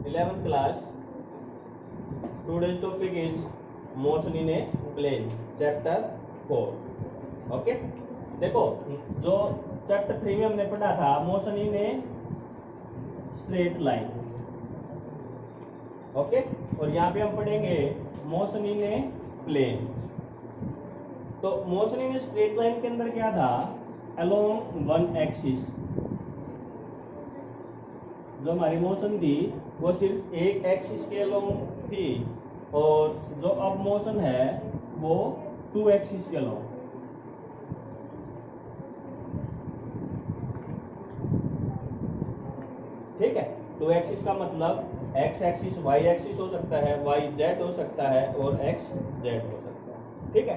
11th class. Today's topic is motion in a plane, chapter 4. Okay देखो, जो chapter 3 में हमने पढ़ा था motion in a straight line. Okay, और यहाँ पे हम पढ़ेंगे मोशन इन ए प्लेन. तो motion in a straight line के अंदर क्या था, अलोंग वन एक्सिस. जो हमारी मोशन थी वो सिर्फ एक एक्सिस के अलोंग थी, और जो अब मोशन है वो 2 एक्सिस के अलोंग. ठीक है, 2 एक्सिस का मतलब एक्स एक्सिस वाई एक्सिस हो सकता है, वाई जेड हो सकता है, और एक्स जेड हो सकता है. ठीक है,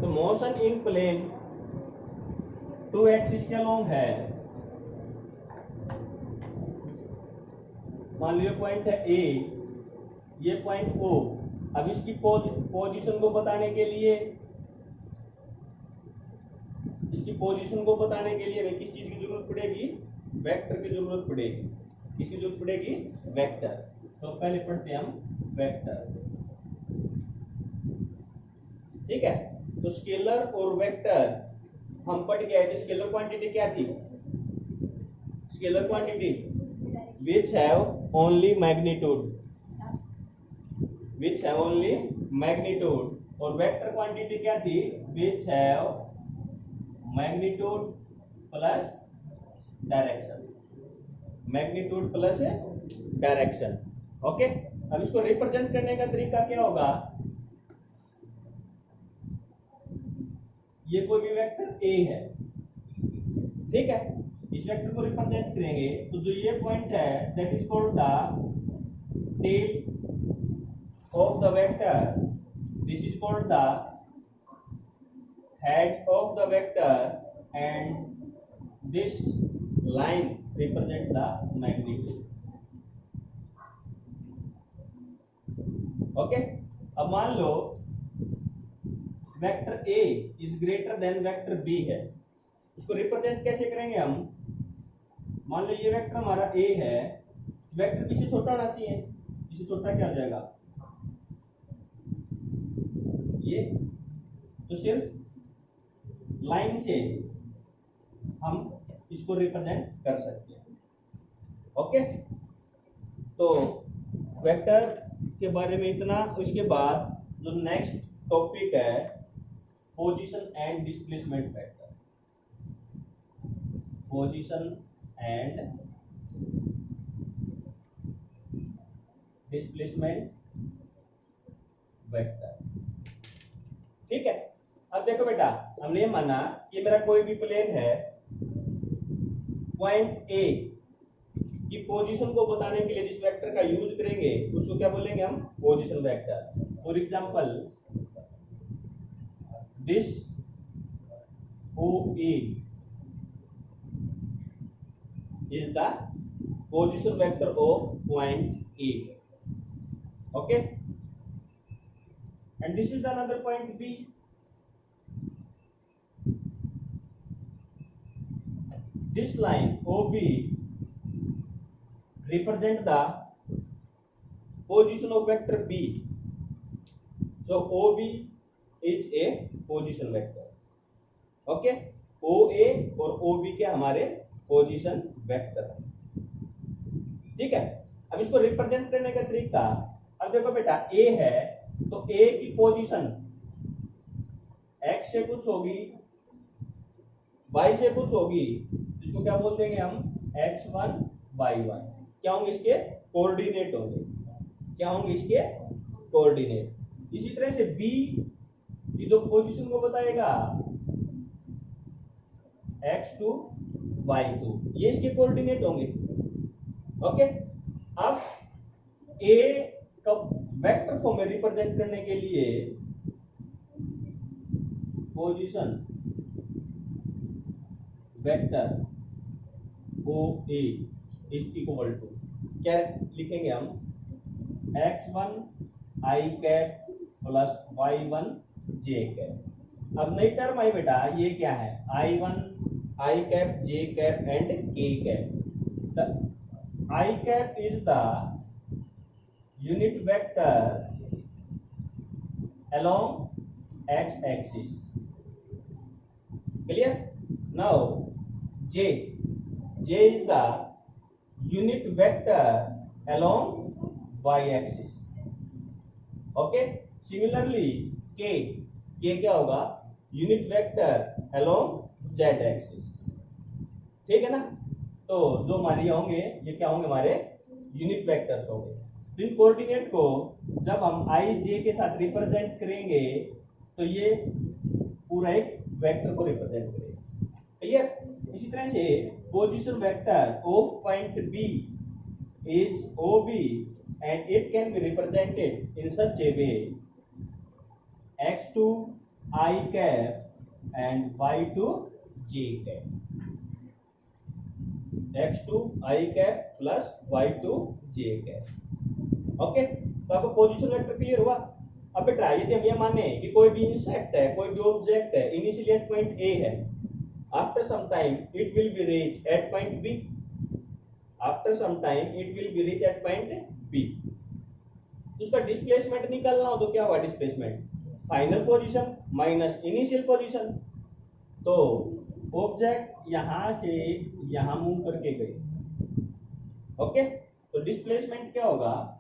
तो मोशन इन प्लेन 2 एक्सिस के अलोंग है. मान लीजिए पॉइंट है ए, ये पॉइंट ओ. अब इसकी पोजीशन को बताने के लिए, हमें किस चीज की जरूरत पड़ेगी, वेक्टर की जरूरत पड़ेगी. किसकी जरूरत पड़ेगी, वेक्टर. तो पहले पढ़ते हैं हम वेक्टर. ठीक है, तो स्केलर और वेक्टर हम पढ़ के आए थे. स्केलर क्वांटिटी क्या थी, scalar quantity which have only magnitude, और वेक्टर क्वांटिटी क्या थी, which have magnitude plus direction. Okay, अब इसको रिप्रेजेंट करने का तरीका क्या होगा, ये कोई भी वेक्टर ए है. ठीक है, इस वेक्टर को रिप्रेजेंट करेंगे तो जो ये पॉइंट है that is called the tail of the vector, this is called the head of the vector, and this line represent the magnitude. Okay, अब मान लो vector A is greater than vector B है. इसको represent कैसे करेंगे हम, मान लो ये वेक्टर हमारा ए है, वेक्टर किसी छोटा होना चाहिए. किसी छोटा क्या हो जाएगा, ये. तो सिर्फ लाइन से हम इसको रिप्रेजेंट कर सकते हैं. ओके, तो वेक्टर के बारे में इतना. उसके बाद जो नेक्स्ट टॉपिक है position and displacement vector. Position and displacement vector. ठीक है, अब देखो बेटा, हमने ये माना कि मेरा कोई भी प्लेन है, पॉइंट ए की पोजीशन को बताने के लिए जिस वेक्टर का यूज करेंगे उसको क्या बोलेंगे हम, position vector. For example this O A is the position vector of point A. Okay, and this is the another point B. This line OB represent the position of vector B. So OB is a position vector. Okay, OA और OB के हमारे position vector. ठीक है, अब इसको represent करने का तरीका, अब देखो बेटा ए है तो ए की पोजीशन एक्स से कुछ होगी, वाई से कुछ होगी. इसको क्या बोल देंगे हम, x1 y1. क्या होंगे, इसके कोऑर्डिनेट होंगे. क्या होंगे, इसके कोऑर्डिनेट. इसी तरह से बी की जो पोजीशन को बताएगा x2 y2, ये इसके कोऑर्डिनेट होंगे. ओके, अब ए का वेक्टर फॉर्म में रिप्रेजेंट करने के लिए position vector O A is equal to, क्या लिखेंगे हम, x1 i cap plus y1 j cap. अब नई टर्म आई बेटा, ये क्या है, i1 I cap, j cap and k cap. The I cap is the unit vector along x axis. Clear? Now j is the unit vector along y axis. Okay, similarly k क्या होगा? Unit vector along z axis. ठीक है ना? तो जो हमारे होंगे ये क्या होंगे? हमारे यूनिट वेक्टर्स होंगे। तो इन कोऑर्डिनेट को जब हम i j के साथ रिप्रेजेंट करेंगे तो ये पूरा एक वेक्टर को रिप्रेजेंट करेगा। क्लियर? इसी तरह से position vector of point b is OB and it can be represented in such a way x to I cap and y to j cap. x to I cap plus y to j cap. Okay, तो आपको position vector clear हुआ। अब बेटा यदि हम ये माने कि कोई भी इंसेक्ट है, कोई भी ऑब्जेक्ट है, इनिशियली एट पॉइंट ए है, after some time it will be reach at point B, after some time it will be reach at point B. उसका डिस्प्लेसमेंट निकालना हो तो क्या होगा? Displacement final position minus initial position. तो object यहां से यहां मूव करके गई। ओके, तो डिस्प्लेसमेंट क्या होगा?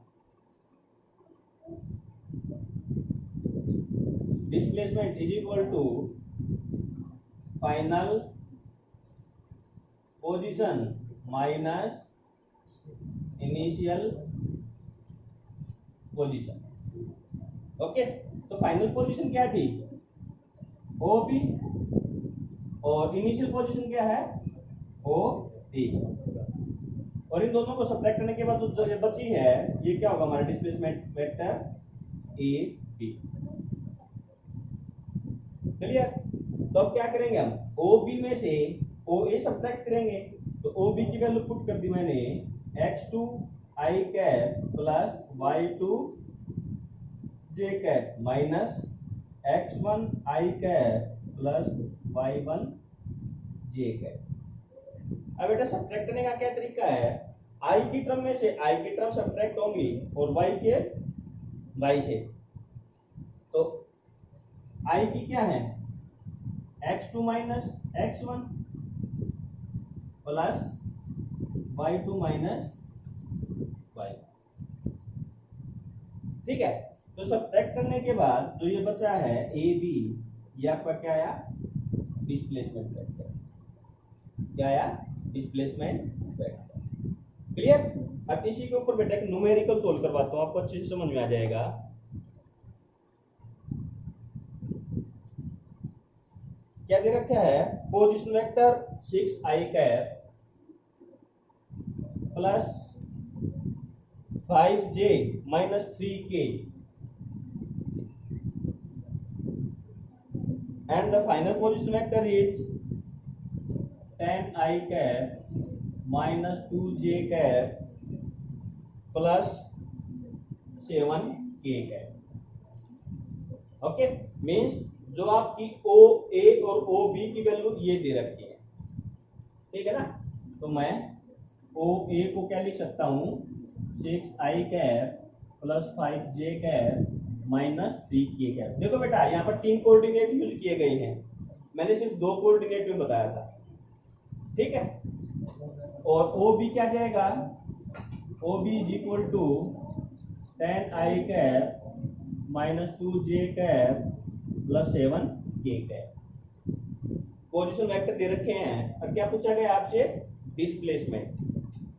Displacement is equal to final position minus initial position. Okay, तो फाइनल पोजीशन क्या थी? OB और इनिशियल पोजीशन क्या है? OA। और इन दोनों को सब्ट्रैक्ट करने के बाद जो ये बची है ये क्या होगा? हमारा डिस्प्लेसमेंट वेक्टर AB। क्लियर? तो अब क्या करेंगे हम? OB में से OA सब्ट्रैक्ट करेंगे। तो OB की वैल्यू पुट कर दी मैंने x2 I cap plus y2 j cap minus x1 I cap plus y1 j cap. अब बेटा सब्ट्रैक्ट करने का क्या तरीका है? I की टर्म में से I की टर्म सब्ट्रैक्ट होंगी और y के y से। तो I की क्या है? x2 minus x1 plus y2 minus y। ठीक है, तो सब्ट्रैक्ट करने के बाद जो ये बचा है AB, ये आपका क्या आया? Displacement vector. क्या आया? Displacement vector. क्लियर? अब इसी के ऊपर बेटा एक न्यूमेरिकल सोल्व करवाता हूं, आपको अच्छे से समझ में आ जाएगा। क्या दे रखा है? Position vector 6i cap plus 5j minus 3k and the final position vector is 10i cap minus 2j cap plus 7k cap। Okay, means जो आपकी OA और OB की वैल्यू ये दे रखी है। ठीक है ना? तो मैं OA को क्या लिख सकता हूं? 6i cap plus 5j cap minus 3k cap. देखो बेटा यहाँ पर 3 कोऑर्डिनेट यूज किए गए हैं, मैंने सिर्फ 2 कोऑर्डिनेट में बताया था। ठीक है, और OB क्या जाएगा? OB is equal to 10i cap minus 2j cap plus 7k cap. Position vector दे रखे हैं और क्या पूछा गया आपसे? डिस्प्लेसमेंट।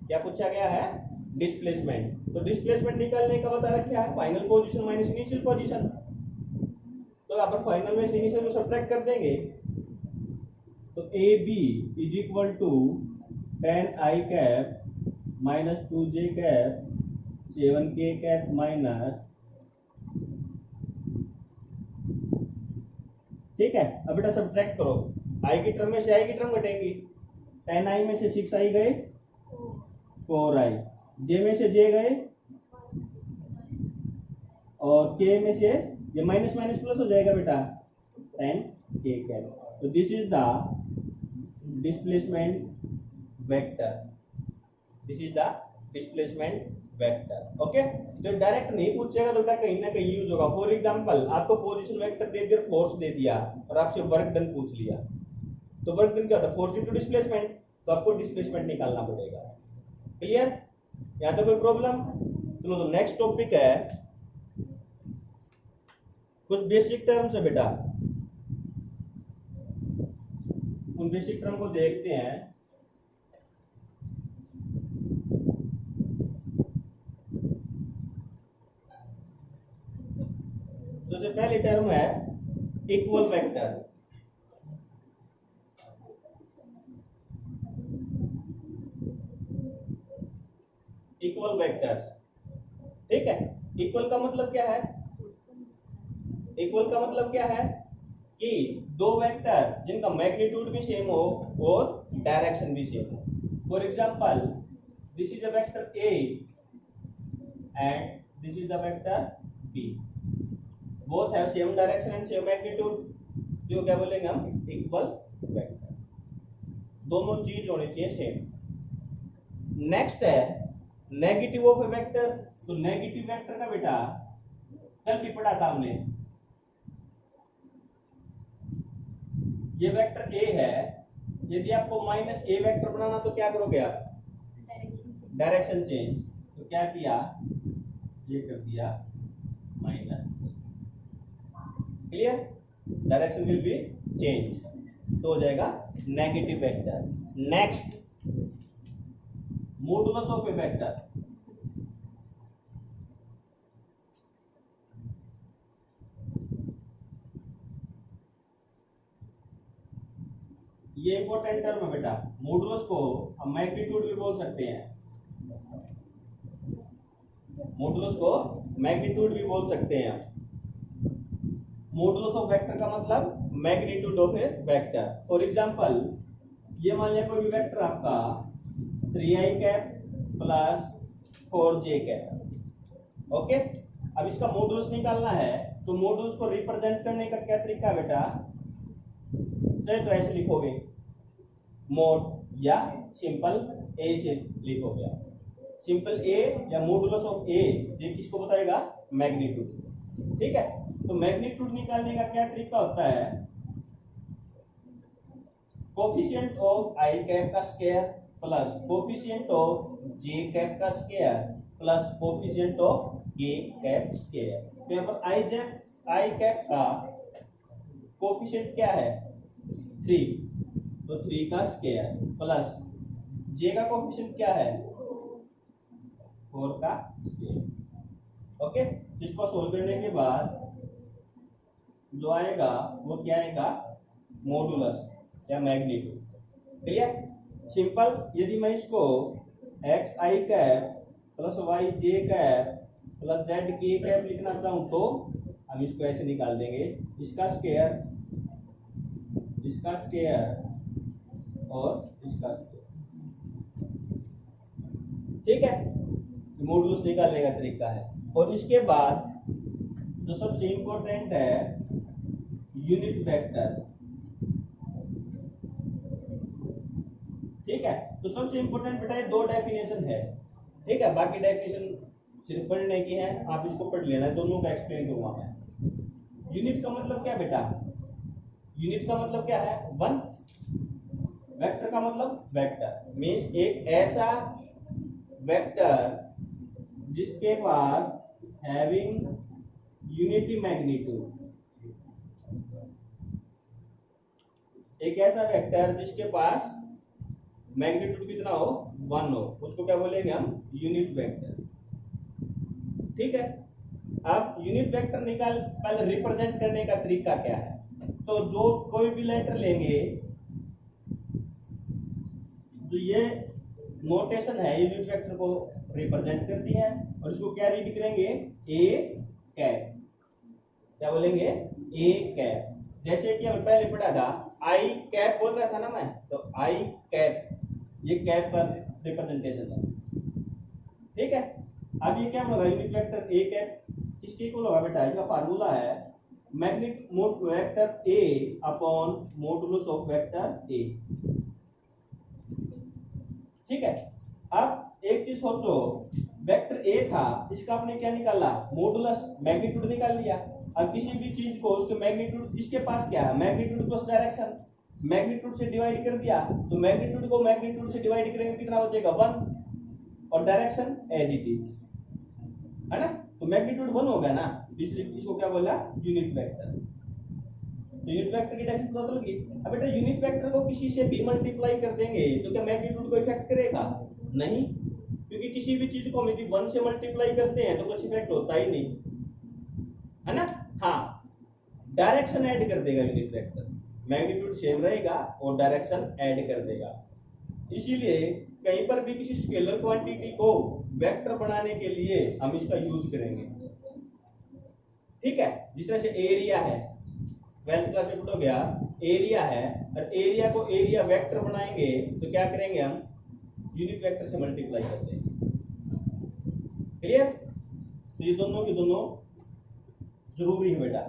क्या पूछा गया है? डिस्प्लेसमेंट। तो डिस्प्लेसमेंट निकालने का बता रखा है final position minus initial position. तो यहाँ पर फाइनल में से इनिशियल को सब्ट्रैक्ट कर देंगे तो AB is equal to 10i cap minus 2j cap 7k cap minus. ठीक है, अब बेटा सब्ट्रैक्ट करो। i की टर्म में से i की टर्म घटेंगी। 10i में से 6i गए 4i, j में से j गए और k में से ये माइनस माइनस प्लस हो जाएगा बेटा 10k कैप। तो this is the displacement vector. This is the displacement vector. Okay, तो डायरेक्ट नहीं पूछेगा तो बेटा कहीं ना कहीं यूज होगा। फॉर एग्जांपल आपको पोजीशन वेक्टर दे दिया, फोर्स दे दिया और आपसे वर्क डन पूछ लिया, तो वर्क डन क्या होता है? फोर्स इनटू डिस्प्लेसमेंट, तो आपको डिस्प्लेसमेंट निकालना पड़ेगा। क्लियर? यहां तक कोई प्रॉब्लम? चलो तो नेक्स्ट टॉपिक है कुछ बेसिक टर्म्स है बेटा, उन बेसिक टर्म को देखते हैं। सबसे पहली टर्म है इक्वल वेक्टर। इक्वल वेक्टर, ठीक है। इक्वल का मतलब क्या है? इक्वल का मतलब क्या है कि दो वेक्टर जिनका मैग्नीट्यूड भी सेम हो और डायरेक्शन भी सेम हो। For example this is a vector A and this is the vector B, both have same direction and same magnitude, जो क्या बोलेंगे हम? Equal vector. दोनों चीज होनी चाहिए सेम। नेक्स्ट है नेगेटिव ऑफ ए वेक्टर। तो नेगेटिव वेक्टर का बेटा कल भी पढ़ा था हमने, ये वेक्टर ए है, यदि आपको माइनस ए वेक्टर बनाना तो क्या करोगे आप? Direction change. तो क्या किया? ये कर दिया minus. Clear? Direction will be change, तो हो जाएगा negative vector. Next modulus of a vector. ये इंपॉर्टेंट टर्म है बेटा। मॉडुलस को हम मैग्नीट्यूड भी बोल सकते हैं, मॉडुलस को मैग्नीट्यूड भी बोल सकते हैं। मॉडुलस ऑफ वेक्टर का मतलब magnitude of a vector. For example ये मान लिया कोई भी वेक्टर आपका 3i cap plus 4j cap. Okay, अब इसका मॉडुलस निकालना है, तो मॉडुलस को रिप्रेजेंट करने का क्या तरीका है बेटा? चाहे तो ऐसे लिखोगे मोड, या सिंपल ए से लिखोगे। सिंपल ए या मॉडुलस ऑफ ए, ये किसको बताएगा? मैग्नीट्यूड। ठीक है, तो मैग्नीट्यूड निकालने का क्या तरीका होता है? कोफिशिएंट ऑफ आई कैप का square plus coefficient of J cap का स्क्वायर प्लस कोफिशिएंट ऑफ के कैप स्क्वायर। तो यहाँ पर आई कैप का कोफिशिएंट क्या है? 3, तो 3 का स्क्वायर प्लस जे का कोफिशिएंट क्या है? 4 का स्क्वायर। ओके, इसको सोल्व करने के बाद जो आएगा वो क्या आएगा? मॉडुलस या मैग्नीट्यूड। क्लियर? सिंपल, यदि मैं इसको एक्स आई कैप प्लस वाई जे कैप प्लस जेड के कैप लिखना चाहूं तो हम इसको ऐसे निकाल देंगे, इसका स्क्वायर, इसका स्क्वायर और इसका स्क्वायर। ठीक है, मॉडुलस निकालने का तरीका है। और इसके बाद जो सबसे इंपॉर्टेंट है यूनिट वेक्टर। ठीक है, तो सबसे इंपॉर्टेंट बेटा ये 2 डेफिनेशन है। ठीक है, बाकी डेफिनेशन सिर्फ पढ़ने की है, आप इसको पढ़ लेना, दोनों का एक्सप्लेन करूंगा मैं। यूनिट का मतलब क्या बेटा? यूनिट का मतलब क्या है? 1। वेक्टर का मतलब वेक्टर मींस एक ऐसा वेक्टर जिसके पास हैविंग यूनिटी मैग्नीट्यूड, एक ऐसा वेक्टर जिसके पास मैग्नीट्यूड कितना हो? 1 हो, उसको क्या बोलेंगे हम? Unit vector. ठीक है, अब यूनिट वेक्टर निकाल, पहले रिप्रेजेंट करने का तरीका क्या है? तो जो कोई भी लेटर लेंगे, जो ये नोटेशन है यूनिट वेक्टर को रिप्रेजेंट करती है, और इसको क्या रीड करेंगे? A cap. क्या बोलेंगे? A cap. जैसे कि हम पहले पढ़ा था आई कैप बोल रहा था ना मैं, तो आई कैप ये कैप पर रिप्रेजेंटेशन है। ठीक है, अब ये क्या होगा? यूनिट वेक्टर ए कैप किसके इक्वल होगा बेटा? इसका फार्मूला है magnitude vector A upon modulus of vector A. ठीक है, अब एक चीज सोचो, वेक्टर ए था, इसका आपने क्या निकाला, मॉडुलस, मैग्नीट्यूड निकाल लिया। अब किसी भी चीज को उसके मैग्नीट्यूड, इसके पास क्या है, मैग्नीट्यूड प्लस डायरेक्शन, मैग्नीट्यूड से डिवाइड कर दिया, तो मैग्नीट्यूड को मैग्नीट्यूड से डिवाइड करेंगे कितना बचेगा, 1, और डायरेक्शन एज इट इज, है ना, तो मैग्नीट्यूड 1 हो गया ना, इसलिए इसको क्या बोला, यूनिट वेक्टर। तो यूनिट वेक्टर की डेफिनेशन पता लगी। अब बेटा यूनिट वेक्टर को किसी से भी मल्टीप्लाई कर देंगे तो क्या मैग्नीट्यूड को इफेक्ट करेगा, नहीं, क्योंकि किसी भी चीज को हम यदि 1 से मल्टीप्लाई करते हैं तो कुछ इफेक्ट होता ही नहीं, है ना। हाँ, डायरेक्शन ऐड कर देगा यूनिट वेक्टर, मैग्नीट्यूड सेम रहेगा और डायरेक्शन ऐड कर देगा। इसीलिए कहीं पर भी किसी स्केलर क्वांटिटी को वेक्टर बनाने के लिए हम इसका यूज करेंगे, ठीक है। जिस तरह से एरिया है, 12th क्लास में पढ़ो गया, एरिया है, और एरिया को एरिया वेक्टर बनाएंगे तो क्या करेंगे, हम यूनिट वेक्टर से मल्टीप्लाई कर देंगे, क्लियर। तो ये दोनों के दोनों जरूरी है बेटा,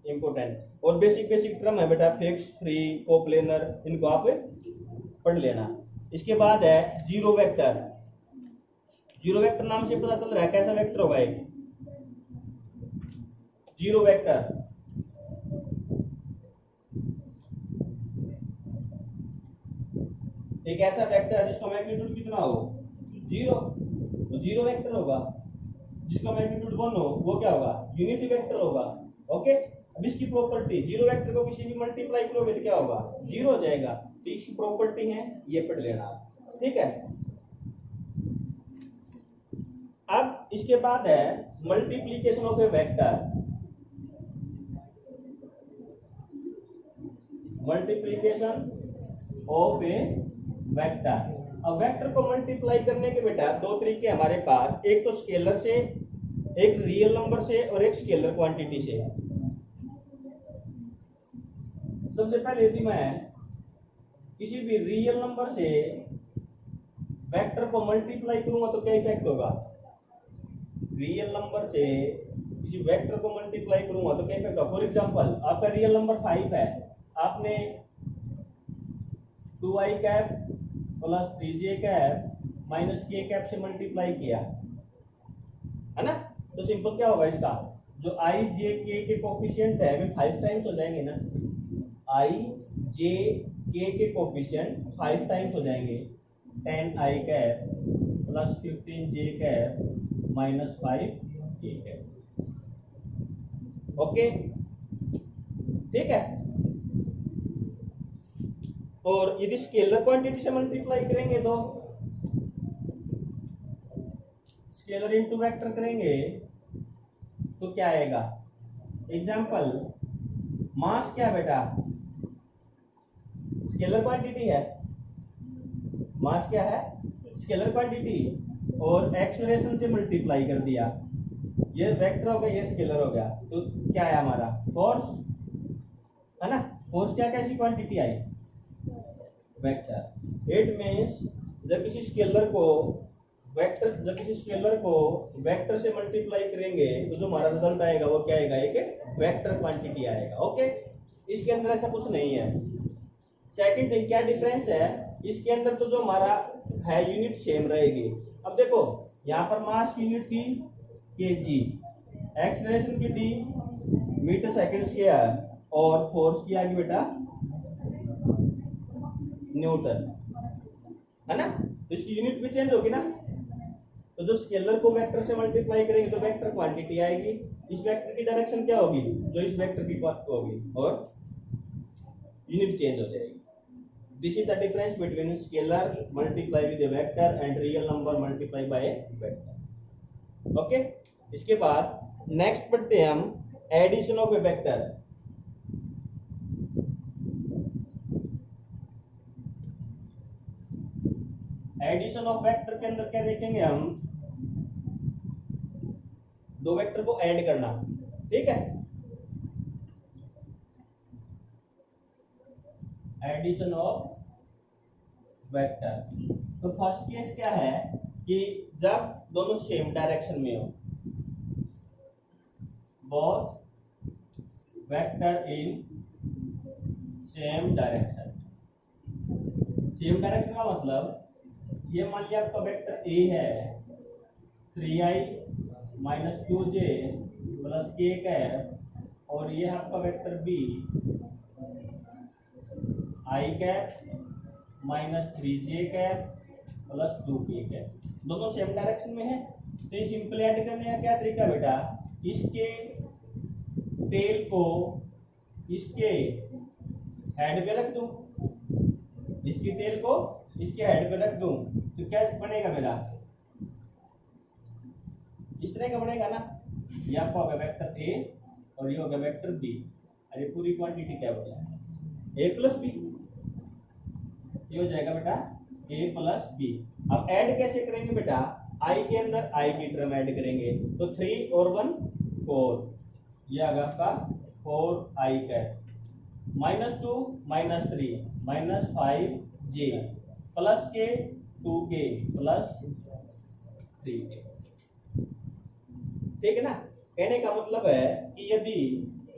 इंपॉर्टेंट। और बेसिक टर्म है बेटा, फिक्स, फ्री, कोप्लेनर, इनको आप पढ़ लेना। इसके बाद है जीरो वेक्टर। जीरो वेक्टर नाम से पता चल रहा है कैसा वेक्टर होगा, एक जीरो वेक्टर, एक ऐसा वेक्टर है जिसका मैग्नीट्यूड कितना हो, 0, तो जीरो वेक्टर होगा। जिसका मैग्नीट्यूड 1 हो वो क्या होगा, यूनिट वेक्टर होगा, ओके। अब इसकी प्रॉपर्टी, जीरो वेक्टर को किसी भी मल्टीप्लाई करोगे तो क्या होगा, 0 हो जाएगा, तो इसकी प्रॉपर्टी है, ये पढ़ लेना, ठीक है। अब इसके बाद है multiplication of a vector, multiplication of a vector. अब वेक्टर को मल्टीप्लाई करने के बेटा दो तरीके हमारे पास, एक तो स्केलर से, एक रियल नंबर से, और एक स्केलर क्वांटिटी से। सबसे पहले यदि मैं किसी भी रियल नंबर से वेक्टर को मल्टीप्लाई करूंगा तो क्या इफेक्ट होगा, रियल नंबर से किसी वेक्टर को मल्टीप्लाई करूंगा तो क्या इफेक्ट होगा। फॉर एग्जांपल आपका रियल नंबर 5 है, आपने 2i cap plus 3j cap minus k cap से मल्टीप्लाई किया, है ना। तो सिंपल क्या होगा इसका, जो i j k के कोफिशिएंट है वे 5 टाइम्स हो जाएंगे ना, i j k के कोफिशिएंट 5 टाइम्स हो जाएंगे, 10i cap plus 15j cap minus 5k cap, okay, ठीक है। और यदि स्केलर क्वांटिटी से मल्टीप्लाई करेंगे तो स्केलर इनटू वेक्टर करेंगे तो क्या आएगा, एग्जांपल मास क्या बेटा, स्केलर क्वांटिटी है, मास क्या है, स्केलर क्वांटिटी, और एक्सेलरेशन से मल्टीप्लाई कर दिया, ये वेक्टर हो गया, ये स्केलर हो गया, तो क्या है हमारा फोर्स, है ना। फोर्स क्या कैसी quantity I, vector. It means जब किसी स्केलर को वेक्टर से मल्टीप्लाई करेंगे तो जो हमारा रिजल्ट आएगा वो क्या आएगा, एक वेक्टर क्वांटिटी आएगा, ओके। इसके अंदर ऐसा कुछ नहीं है। सेकंड थिंग क्या डिफरेंस है, इसके अंदर तो जो हमारा है यूनिट सेम रहेगी। अब देखो यहाँ पर मास की यूनिट थी केजी, एक्सेलरेशन की थी मीटर सेकंड स्क्वायर, और फोर्स की आगे बेटा न्यूटन, है ना। तो इसकी यूनिट भी चेंज होगी ना, तो जो स्केलर को वेक्टर से मल्टीप्लाई करेंगे तो वेक्टर क्वांटिटी आएगी, इस वेक्टर की डायरेक्शन क्या होगी, जो इस वेक्टर की होगी, और यूनिट चेंज हो जाएगी। This is the difference between scalar multiply with a vector and real number multiply by a vector, okay. इसके बाद नेक्स्ट पढ़ते हैं हम addition of a vector. Addition of vector के अंदर क्या देखेंगे हम, दो वेक्टर को ऐड करना, ठीक है। एडिशन ऑफ वेक्टर, तो फर्स्ट केस क्या है कि जब दोनों सेम डायरेक्शन में हो, both vector in same direction. Same direction का मतलब ये मान लिया आपका वेक्टर ए है 3i minus 2j plus k cap, और ये आपका vector B i cap minus 3j cap plus 2k cap. दोनों सेम डायरेक्शन में है, तो ये सिंपली ऐड करने का क्या तरीका बेटा, इसके टेल को इसके हेड पे रख दूं, इसकी टेल को इसके हेड पे रख दूं, तो क्या बनेगा मेरा, इस तरह का बनेगा ना। ये आपका होगा वेक्टर ए और ये होगा वेक्टर बी, और ये पूरी क्वांटिटी क्या हो जाएगा, ए प्लस बी, ये हो जाएगा बेटा ए प्लस बी। अब ऐड कैसे करेंगे बेटा, आई के अंदर आई की टर्म ऐड करेंगे, तो 3 और 1 4, ये आ गया आपका 4i cap minus 2 minus 3 minus 5j plus के 2k प्लस 3k। ठीक है ना। कहने का मतलब है कि यदि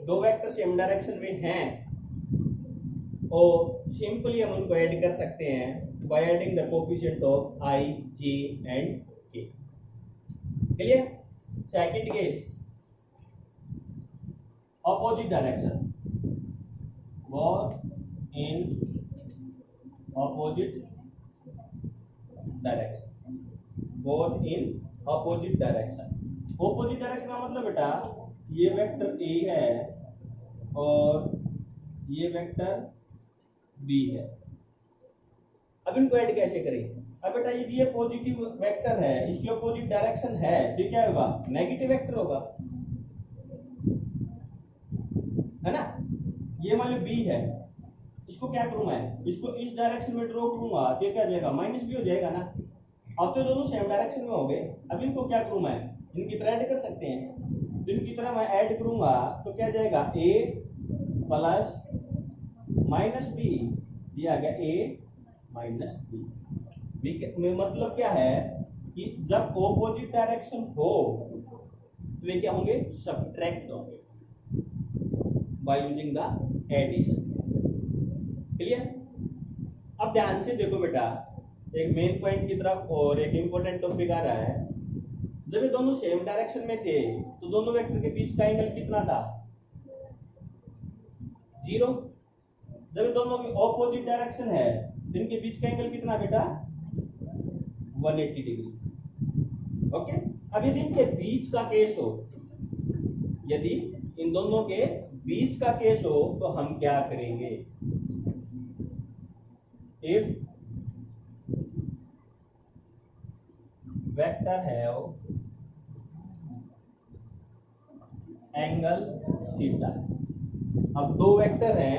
दो वेक्टर सेम डायरेक्शन में हैं और सिंपली हम उनको ऐड कर सकते हैं by adding the coefficient of i, j and k। Clear. Second case, opposite direction, both in opposite direction, both in opposite direction। opposite direction का मतलब बेटा ये वेक्टर a है और ये वेक्टर b है। अब इनको ऐड कैसे करेंगे, अब बेटा यदि ये पॉजिटिव वेक्टर है, इसकी अपोजिट डायरेक्शन है, तो क्या होगा, नेगेटिव वेक्टर होगा, है ना। ये मान लो बी है, इसको क्या करूंगा मैं, इसको इस डायरेक्शन में ड्रॉ करूंगा, तो क्या जाएगा माइनस बी हो जाएगा ना। अब तो दोनों सेम डायरेक्शन में हो गए, अब इनको क्या करूं मैं, इनकी तरह ऐड कर सकते हैं, तो इनकी तरह मैं ऐड करूंगा तो क्या जाएगा a प्लस माइनस बी, ये आ गया a माइनस बी में मतलब क्या है कि जब ऑपोजिट डायरेक्शन हो तो ये क्या होंगे, सब्ट्रैक्ट होंगे by using the addition. Clear. अब ध्यान से देखो बेटा, एक मेन पॉइंट की तरफ और एक इंपॉर्टेंट टॉपिक आ रहा है। जब ये दोनों सेम डायरेक्शन में थे तो दोनों वेक्टर के बीच का एंगल कितना था, 0। जब ये दोनों की ऑपोजिट डायरेक्शन है तो इनके बीच का एंगल कितना बेटा, 180 डिग्री। ओके। अब यदि इनके बीच का केस हो, यदि इन दोनों के बीच का केस हो तो हम क्या करेंगे, इफ वेक्टर है एंगल थीटा। अब दो वेक्टर हैं,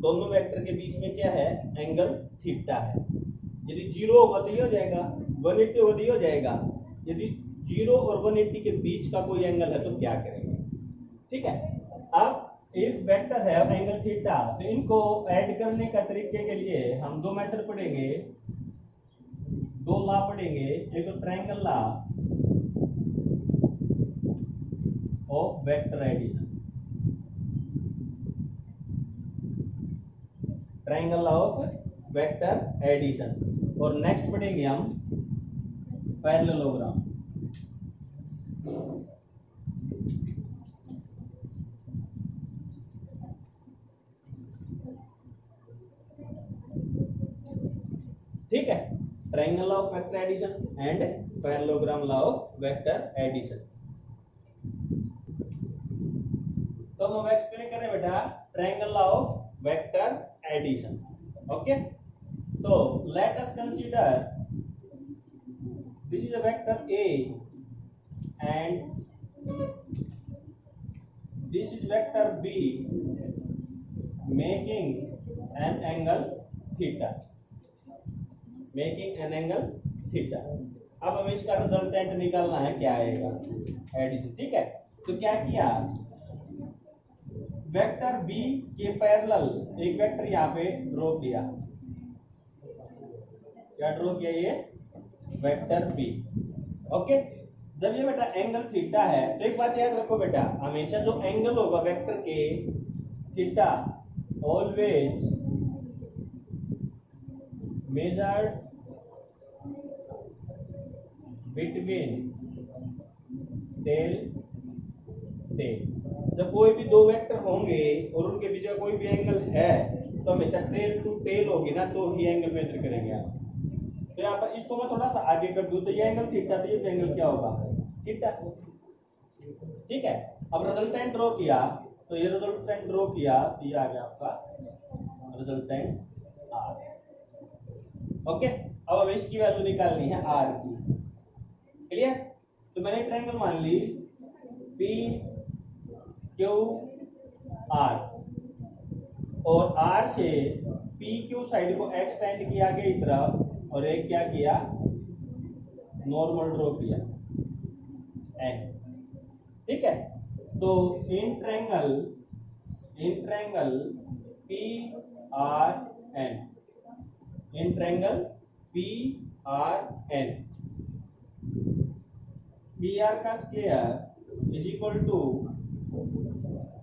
दोनों वेक्टर के बीच में क्या है, एंगल थीटा है। यदि 0 होगा तो ये हो जाएगा, 180 होगा तो ये हो जाएगा। यदि 0 और 180 के बीच का कोई एंगल है तो क्या करेंगे, ठीक है। अब इफ वेक्टर है एंगल थीटा, तो इनको ऐड करने का तरीके के लिए हम दो मेथड पढ़ेंगे, दो लॉ पढ़ेंगे। एक तो triangle law of vector addition, triangle law of vector addition, और नेक्स्ट पढ़ेंगे हम पैरेललोग्राम। ठीक है, triangle law of vector addition and parallelogram law of vector addition. तो हम एक्सप्लेन करें बेटा triangle law of vector addition. Okay, तो let us consider this is a vector A and this is vector B making an angle theta, making an angle theta। अब हमें इसका resultant निकालना है, क्या आएगा, एडिशन। ठीक है, तो क्या किया, वेक्टर B के पैरेलल एक वेक्टर यहाँ पे ड्रॉ किया, क्या ड्रॉ किया, ये वेक्टर बी। ओके, जब ये बेटा एंगल थीटा है तो एक बात याद रखो बेटा, हमेशा जो एंगल होगा वेक्टर के theta always measured between tail tail. जब कोई भी दो वेक्टर होंगे और उनके बीच का कोई भी एंगल है तो हमेशा टेल टू टेल होगी ना, तो ही एंगल मेजर करेंगे आप। तो यहाँ पर इसको मैं थोड़ा सा आगे कर दूं तो ये एंगल थीटा, तो ये एंगल क्या होगा, थीटा। ठीक है, अब रिजल्टेंट ड्रॉ किया तो ये रिजल्टेंट ड्रॉ किया तो ये आ गया आपका रिजल्टेंट आर। ओके, अब हमें इसकी वैल्यू निकालनी है आर की। क्लियर? तो मैंने ट्रायंगल मान ली पी क्यू आर, और आर से पी क्यू साइड को एक्सटेंड किया आगे की तरफ और एक क्या किया, नॉर्मल ड्रॉ किया एन। ठीक है, तो in triangle P R N, in triangle P R N, P R का square is equal to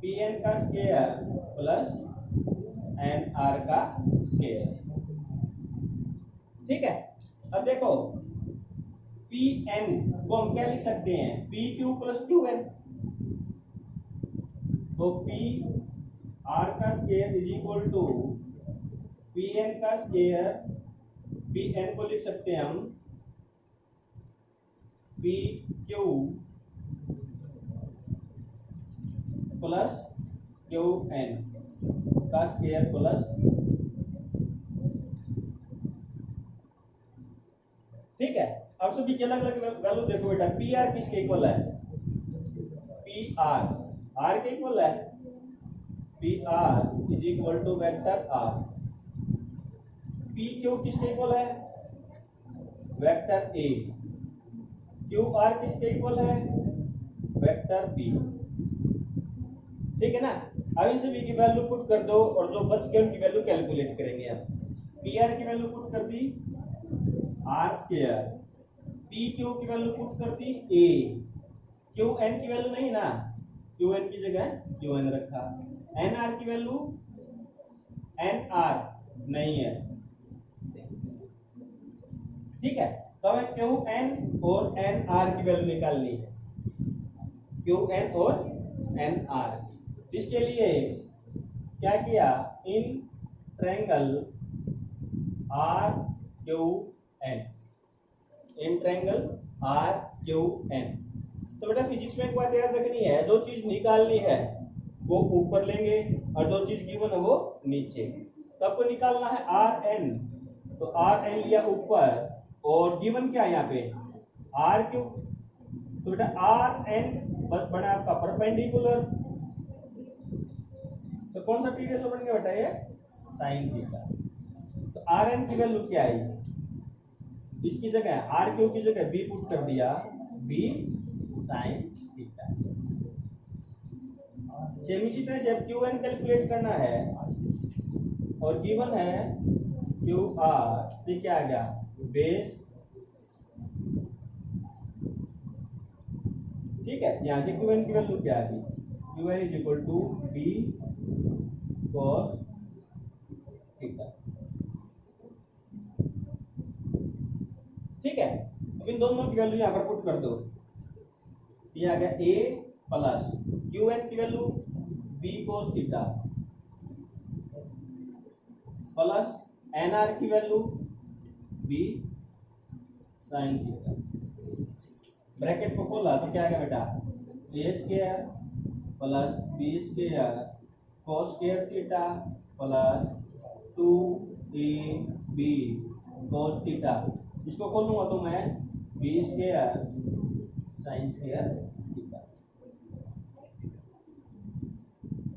P N का स्क्वायर प्लस एन आर का स्क्वायर। ठीक है, अब देखो पी एन को हम क्या लिख सकते हैं, P Q plus Q N. तो पी आर का square is equal to P N का स्क्वायर, पी एन को लिख सकते हैं हम P Q plus Q N का स्क्वायर प्लस। ठीक है, अब सभी की अलग अलग वैल्यू देखो बेटा। पी आर किसके इक्वल है, पी आर आर के इक्वल है, P R is equal to vector R. P Q किसके इक्वल है, वेक्टर ए। क्यू आर किसके इक्वल है, वेक्टर बी। ठीक है ना, अब इन सभी की वैल्यू पुट कर दो और जो बच गए उनकी वैल्यू कैलकुलेट करेंगे हम। पी आर की वैल्यू पुट कर दी आर स्क्वायर, पी क्यू की वैल्यू पुट कर दी ए, क्यू एन की वैल्यू नहीं ना, क्यू एन की जगह क्यू एन रखा, एन आर की वैल्यू एन आर नहीं है। ठीक है, तो हमें क्यू एन और एन आर की वैल्यू निकालनी है, क्यू एन और एन आर। इसके लिए क्या किया, in triangle R Q N, in triangle R Q N. तो बेटा फिजिक्स में एक बात याद रखनी है, जो चीज निकालनी है वो ऊपर लेंगे और जो चीज गिवन है वो नीचे। तो आपको निकालना है आर एन, तो आर एन लिया ऊपर और गिवन क्या है यहाँ पे आर क्यू। तो बेटा आर एन बना आपका परपेंडिकुलर, तो कौन सा टी रेशो बन गया बेटा, ये साइन थीटा। तो आर एन की वैल्यू क्या आई, इसकी जगह आर क्यू की जगह बी पुट कर दिया, बी साइन थीटा। सेम इसी तरह से अब क्यू एन कैलकुलेट करना है और गिवन है क्यू आर, तो क्या आ गया बेस। ठीक है, यहां से क्यू एन की वैल्यू क्या आ गई, Q N is equal to B cos theta. ठीक है, अब इन दोनों की वैल्यू यहां पर पुट कर दो, ये आ गया ए प्लस क्यू एन की value B cos theta plus N R की value B sine theta. Bracket को खोला तो क्या आएगा बेटा, A square plus B square cos square theta plus 2ab cos theta. इसको खोलूंगा तो मैं B square sine square theta.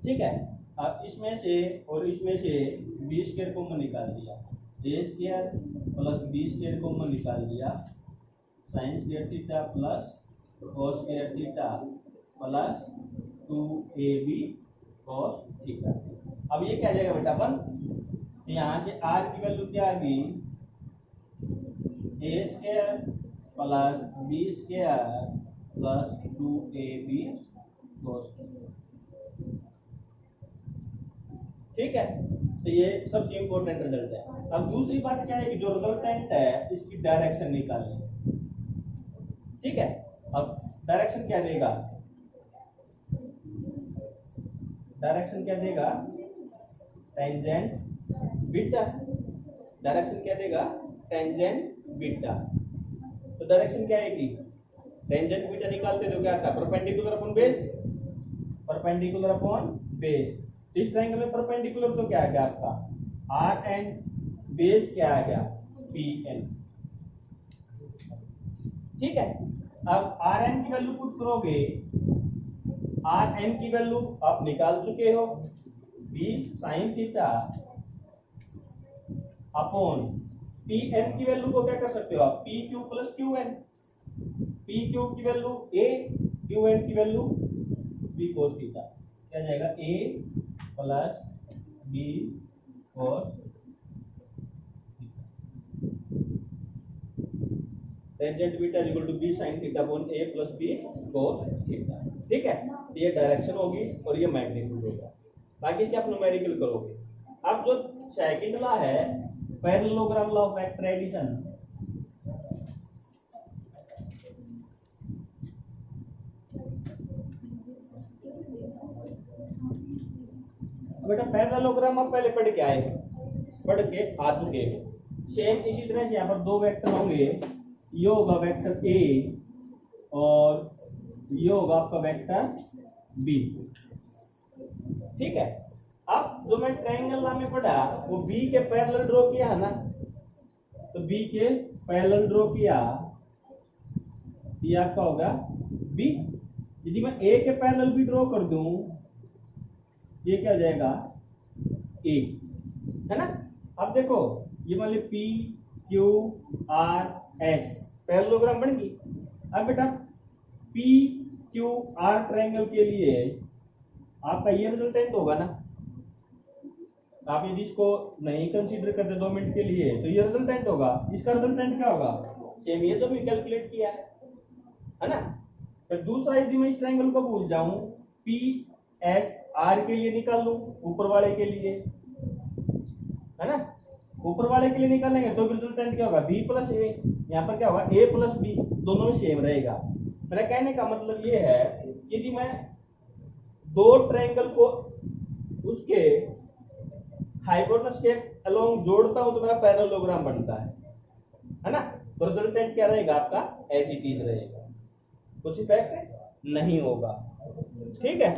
ठीक है, अब इसमें से और इसमें से बी स्क्वायर कॉमन निकाल दिया, A square plus B square common निकाल दिया, sine square theta plus cos square theta plus 2ab cos theta. अब ये क्या आ जाएगा बेटा अपन, यहाँ से आर की वैल्यू क्या आ गई, A square plus B square plus 2ab cos. ठीक है, तो ये सबसे इंपॉर्टेंट रिजल्ट है। अब दूसरी बात क्या है कि जो रिजल्टेंट है इसकी डायरेक्शन निकालनी है। ठीक है, अब डायरेक्शन क्या देगा, डायरेक्शन क्या देगा, टेंजेंट बीटा, डायरेक्शन क्या देगा, टेंजेंट बीटा। तो डायरेक्शन क्या आएगी, टेंजेंट बीटा निकालते तो क्या था, perpendicular upon base, perpendicular upon base. इस ट्रायंगल में परपेंडिकुलर तो क्या आ गया आपका आर एन, बेस क्या आ गया पी एन। ठीक है, अब आर एन की वैल्यू पुट करोगे, आर एन की वैल्यू आप निकाल चुके हो, B sine theta upon P N की वैल्यू को क्या कर सकते हो आप, P Q plus Q N, P Q की वैल्यू ए, क्यू एन की वैल्यू बी कोस थीटा, क्या जाएगा A plus B cos tangent beta is equal to B sine theta upon A plus B cos theta. ठीक है, तो ये direction होगी और ये मैग्नीट्यूड होगा, बाकी इसके आप न्यूमेरिकल करोगे। अब जो सेकंड लॉ है, parallelogram law of vector addition, बेटा पैरेललोग्राम आप पहले पढ़ के आए हो, पढ़ के आ चुके हो। सेम इसी तरह से यहाँ पर दो वेक्टर होंगे, ये होगा वेक्टर ए और ये होगा आपका वेक्टर बी। ठीक है, अब जो मैं ट्रायंगल लॉ में पढ़ा वो बी के पैरेलल ड्रॉ किया है ना, तो बी के पैरेलल ड्रॉ किया, ये आपका होगा बी। यदि मैं ए के पैरेलल भी ड्रॉ कर दूं, ये क्या हो जाएगा ए, है ना। अब देखो ये मान ली P Q R S parallelogram बन गई। अब बेटा पी क्यू आर ट्रायंगल के लिए आपका ये रिजल्टेंट होगा ना, आप यदि इसको नहीं कंसीडर करते 2 मिनट के लिए तो ये रिजल्टेंट होगा, इसका रिजल्टेंट क्या होगा, सेम ये जो भी कैलकुलेट किया है ना। फिर दूसरा यदि मैं इस ट्रायंगल को भूल जाऊं, पी एस आर के लिए निकाल लूं, ऊपर वाले के लिए, है ना, ऊपर वाले के लिए निकालेंगे तो रिजल्टेंट क्या होगा बी प्लस ए, यहाँ पर क्या होगा ए प्लस बी, दोनों में सेम रहेगा। मेरा कहने का मतलब ये है कि यदि मैं दो ट्रायंगल को उसके हाइपोटेनस के अलोंग जोड़ता हूं तो मेरा पैरेललोग्राम बनता है ना, तो रिजल्टेंट क्या रहेगा आपका एज इट इज रहेगा, कुछ इफेक्ट नहीं होगा। ठीक है,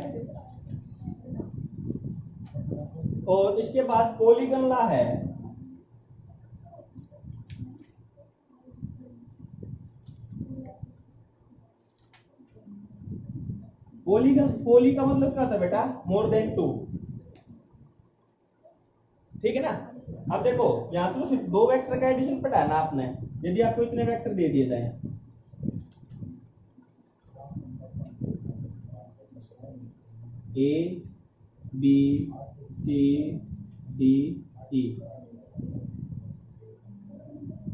और इसके बाद पॉलीगन लॉ है, पॉलीगन, पॉली का मतलब क्या होता है बेटा, मोर देन 2। ठीक है ना। अब देखो यहाँ तो सिर्फ 2 वेक्टर का एडिशन पढ़ा है ना आपने, यदि आपको इतने वेक्टर दे दिए जाए, A B C D E,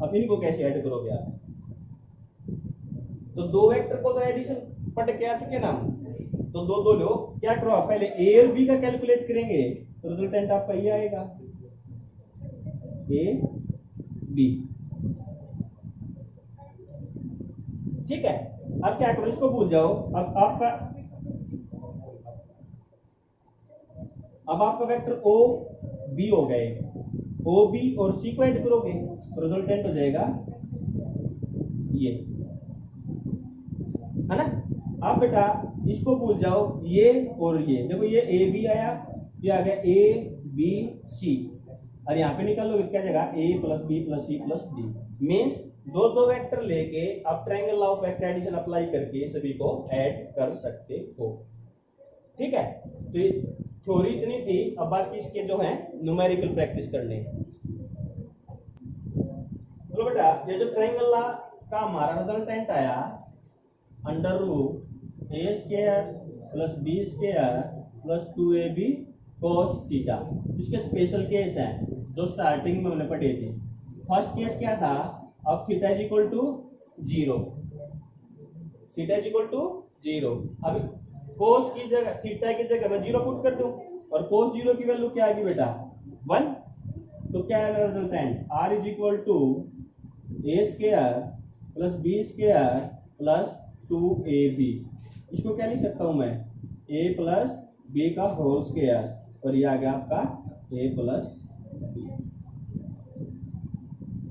अब इनको कैसे ऐड करोगे आप, तो 2 वेक्टर को तो एडिशन पढ़ के आ चुके ना, तो दो लो, क्या करो आप पहले ए और बी का कैलकुलेट करेंगे तो रिजल्टेंट आपका ये आएगा ए बी। ठीक है, अब क्या करो, इसको भूल जाओ, अब आपका वेक्टर ओ बी हो गए, ओ बी और सी को ऐड करोगे तो रिजल्टेंट हो जाएगा ये, है ना। अब बेटा इसको भूल जाओ, ये और ये देखो, ये ए बी आया, ये आ गया ए बी सी, और यहाँ पे निकाल लो क्या जाएगा A plus B plus C plus D. Means दो वेक्टर लेके आप triangle law of vector addition apply करके सभी को ऐड कर सकते हो। ठीक है, तो थ्योरी इतनी थी, अब बाकी इसके जो है न्यूमेरिकल प्रैक्टिस करने। चलो बेटा, ये जो ट्रायंगल लॉ का हमारा रिजल्टेंट आया under root A square plus B square plus 2ab cos theta, इसके स्पेशल केस हैं जो स्टार्टिंग में हमने पढ़े थे। फर्स्ट केस क्या था, अब theta is equal to 0, theta is equal to 0, अब cos की जगह, थीटा की जगह मैं 0 पुट कर दूं, और cos 0 की वैल्यू क्या आएगी बेटा 1, तो क्या है resultant r is equal to A square plus B square plus 2ab। इसको क्या लिख सकता हूं मैं, a प्लस बी का होल स्क्वायर, और ये आ गया आपका a प्लस बी।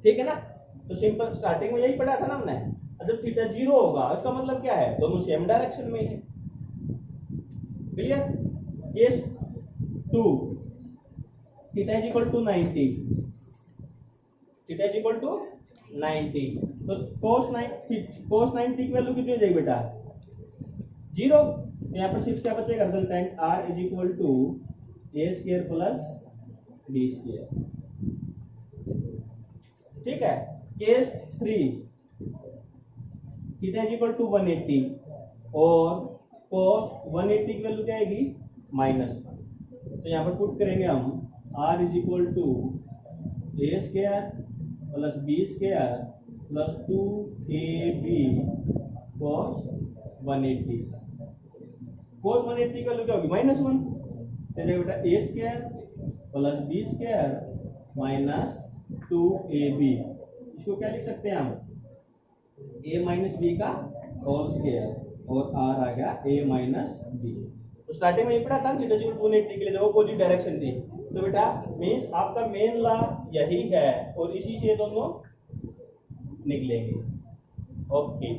ठीक है ना। तो सिंपल स्टार्टिंग में यही पढ़ा था ना हमने। जब थीटा 0 होगा इसका मतलब क्या है, दोनों सेम डायरेक्शन में है। Clear. Case 2, theta is equal to 90, theta is equal to 90, तो cos 90 की वैल्यू कितनी हो जाएगी बेटा, 0। तो यहाँ पर सिर्फ क्या बचेगा, resultant r is equal to a square plus b square. ठीक है। Case 3, theta is equal to 180 और cos 180 की वैल्यू क्या आएगी, -1। तो यहाँ पर पुट करेंगे हम r is equal to a square plus b square plus 2ab cos 180। cos 180 की वैल्यू क्या होगी, -1। बेटा a square plus b square minus 2ab, इसको क्या लिख सकते हैं हम, a माइनस बी का होल स्क्वायर, और r आ गया a माइनस बी। तो स्टार्टिंग में ये पढ़ा था थीटा इक्वल टू 180 के लिए जो अपोजिट डायरेक्शन थी। तो बेटा मींस आपका मेन लॉ यही है और इसी से दोनों निकलेंगे। ओके।